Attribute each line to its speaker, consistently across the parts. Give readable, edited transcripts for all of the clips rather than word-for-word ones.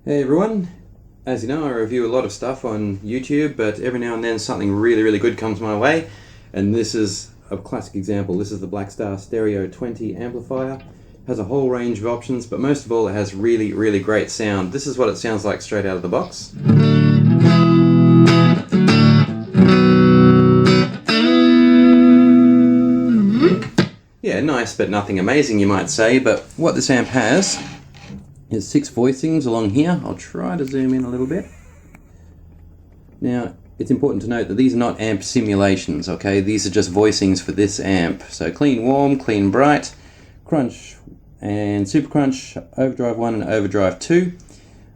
Speaker 1: Hey everyone, as you know I review a lot of stuff on YouTube, but every now and then something really good comes my way, and this is a classic example. This is the Blackstar Stereo 20 amplifier. It has a whole range of options, but most of all it has really great sound. This is what it sounds like straight out of the box. Yeah, nice but nothing amazing you might say, but what this amp has is 6 voicings along here. I'll try to zoom in a little bit. Now, it's important to note that these are not amp simulations, okay? These are just voicings for this amp. So clean warm, clean bright, crunch and super crunch, overdrive 1 and overdrive 2.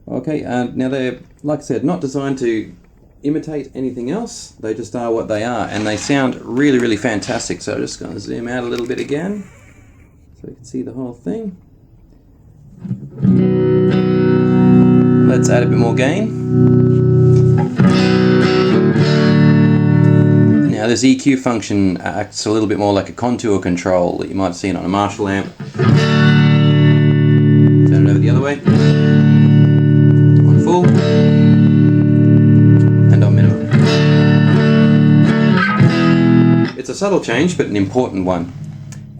Speaker 1: Okay, now they're, like I said, not designed to imitate anything else. They just are what they are, and they sound really fantastic. So I'm just going to zoom out a little bit again so you can see the whole thing. Let's add a bit more gain. Now this EQ function acts a little bit more like a contour control that you might have seen on a Marshall amp. Turn it over the other way. On full. And on minimum. It's a subtle change but an important one.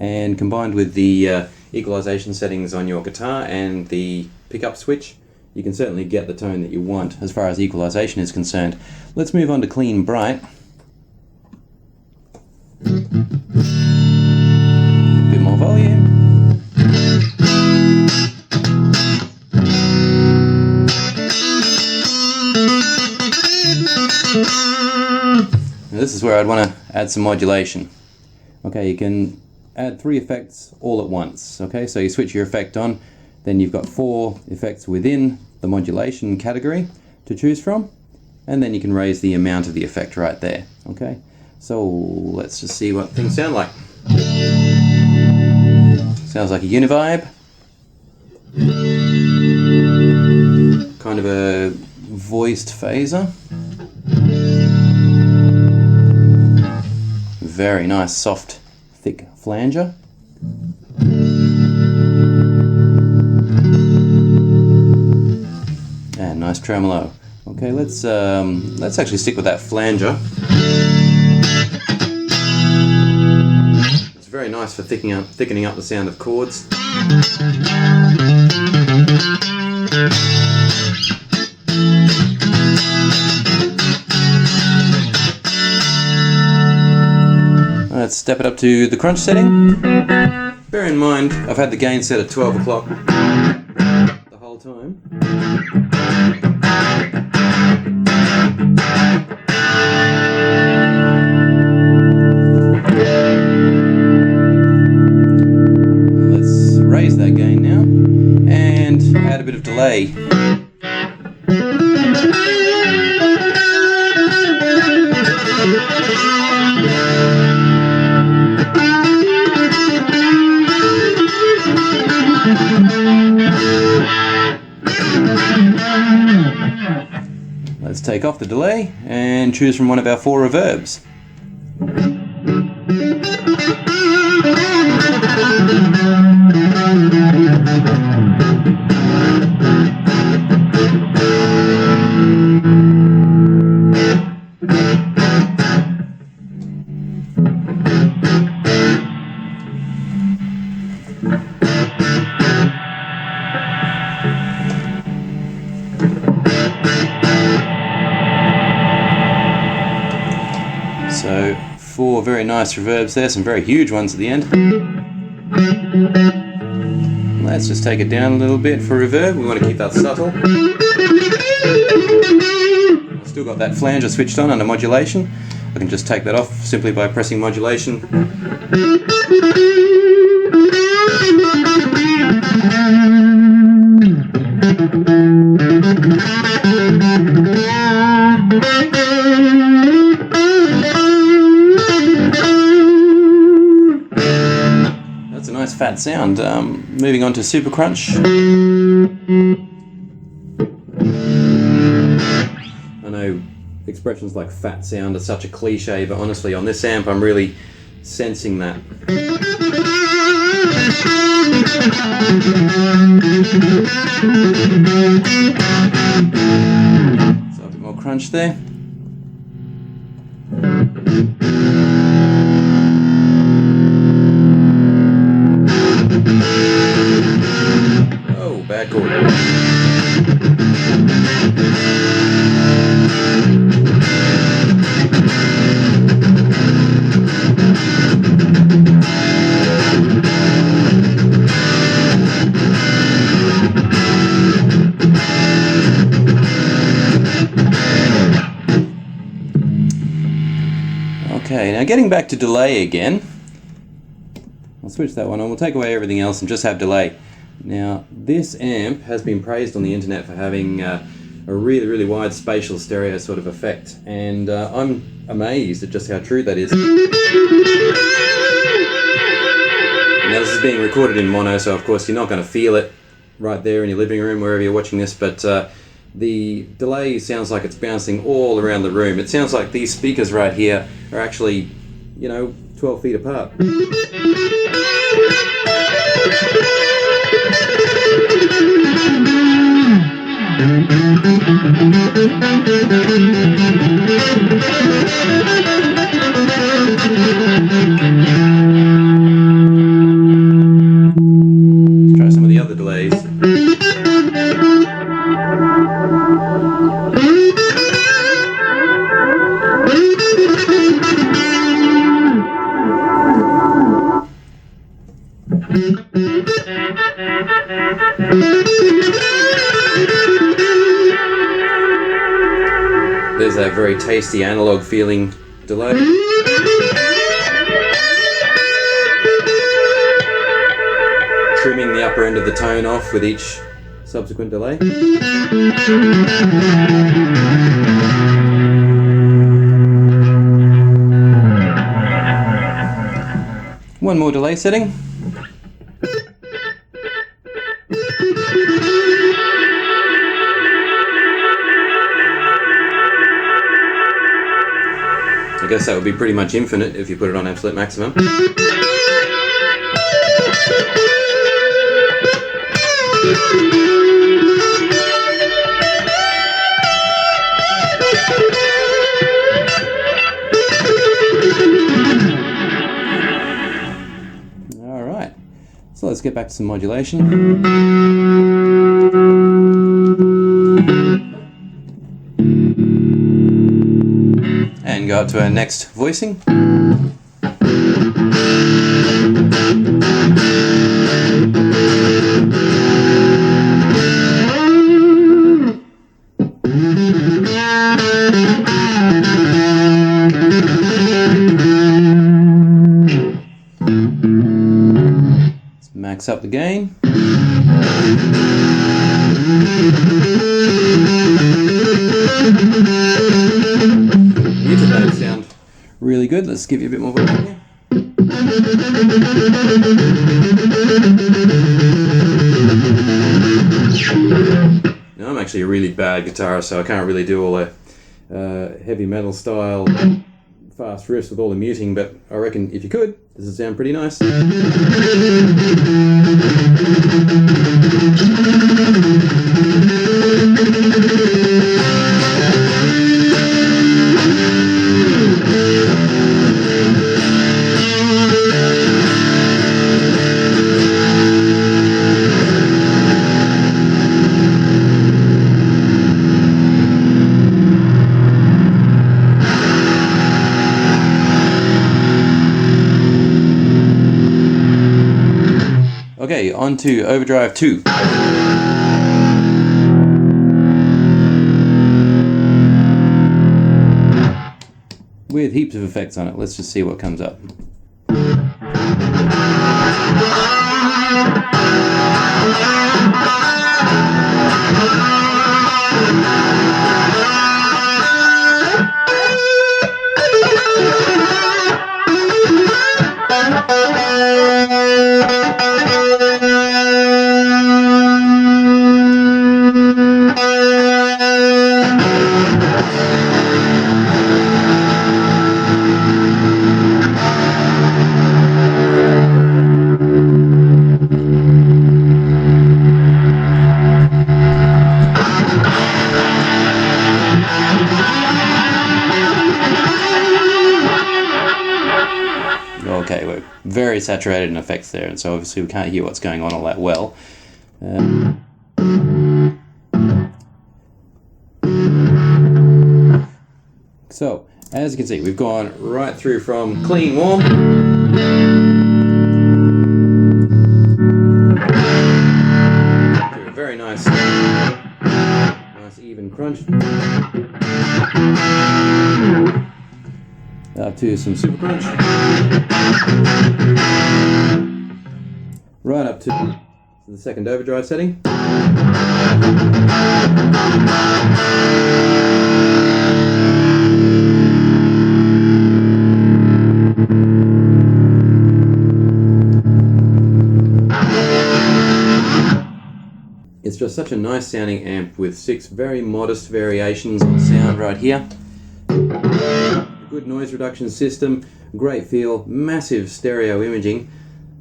Speaker 1: And combined with the equalization settings on your guitar and the pickup switch, you can certainly get the tone that you want as far as equalization is concerned. Let's move on to clean bright. A bit more volume. Now this is where I'd want to add some modulation. Okay, you can add 3 effects all at once. Okay, so you switch your effect on, then you've got 4 effects within the modulation category to choose from, and then you can raise the amount of the effect right there. Okay, so let's just see what things sound like. Sounds like a univibe, kind of a voiced phaser. Very nice soft thick flanger. And nice tremolo. Okay, let's actually stick with that flanger. It's very nice for thickening up the sound of chords. Let's step it up to the crunch setting. Bear in mind, I've had the gain set at 12 o'clock the whole time. Let's raise that gain now and add a bit of delay. Let's take off the delay and choose from one of our 4 reverbs. So 4 very nice reverbs there, some very huge ones at the end. Let's just take it down a little bit for reverb. We want to keep that subtle. I've still got that flanger switched on under modulation. I can just take that off simply by pressing modulation. That's a nice fat sound. Moving on to super crunch. I know expressions like fat sound are such a cliche, but honestly on this amp I'm really sensing that. So a bit more crunch there. Oh, bad chord. Okay, now getting back to delay again. I'll switch that one on. We'll take away everything else and just have delay. Now, this amp has been praised on the internet for having a really, really wide spatial stereo sort of effect, and I'm amazed at just how true that is. Now, this is being recorded in mono, so of course you're not going to feel it right there in your living room, wherever you're watching this, but the delay sounds like it's bouncing all around the room. It sounds like these speakers right here are actually, 12 feet apart. Let's try some of the other delays. There's that very tasty analog feeling delay. Trimming the upper end of the tone off with each subsequent delay. One more delay setting. I guess that would be pretty much infinite if you put it on absolute maximum. Alright, so let's get back to some modulation. And go up to our next voicing. Let's max up the gain. That sound really good. Let's give you a bit more volume here. Now, I'm actually a really bad guitarist, so I can't really do all the heavy metal style fast riffs with all the muting, but I reckon if you could, this would sound pretty nice. Okay, on to Overdrive 2. With heaps of effects on it. Let's just see what comes up. very saturated in effects there, and so obviously we can't hear what's going on all that well. So, as you can see, we've gone right through from clean, warm, to a very nice even crunch, up to some super crunch, right up to the second overdrive setting. It's just such a nice sounding amp with 6 very modest variations on sound right here. Good noise reduction system, great feel, massive stereo imaging,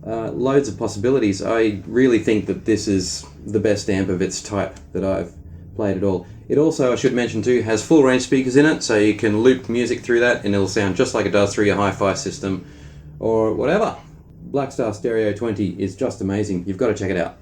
Speaker 1: loads of possibilities. I really think that this is the best amp of its type that I've played at all. It also, I should mention too, has full range speakers in it, so you can loop music through that and it'll sound just like it does through your hi-fi system or whatever. Blackstar Stereo 20 is just amazing. You've got to check it out.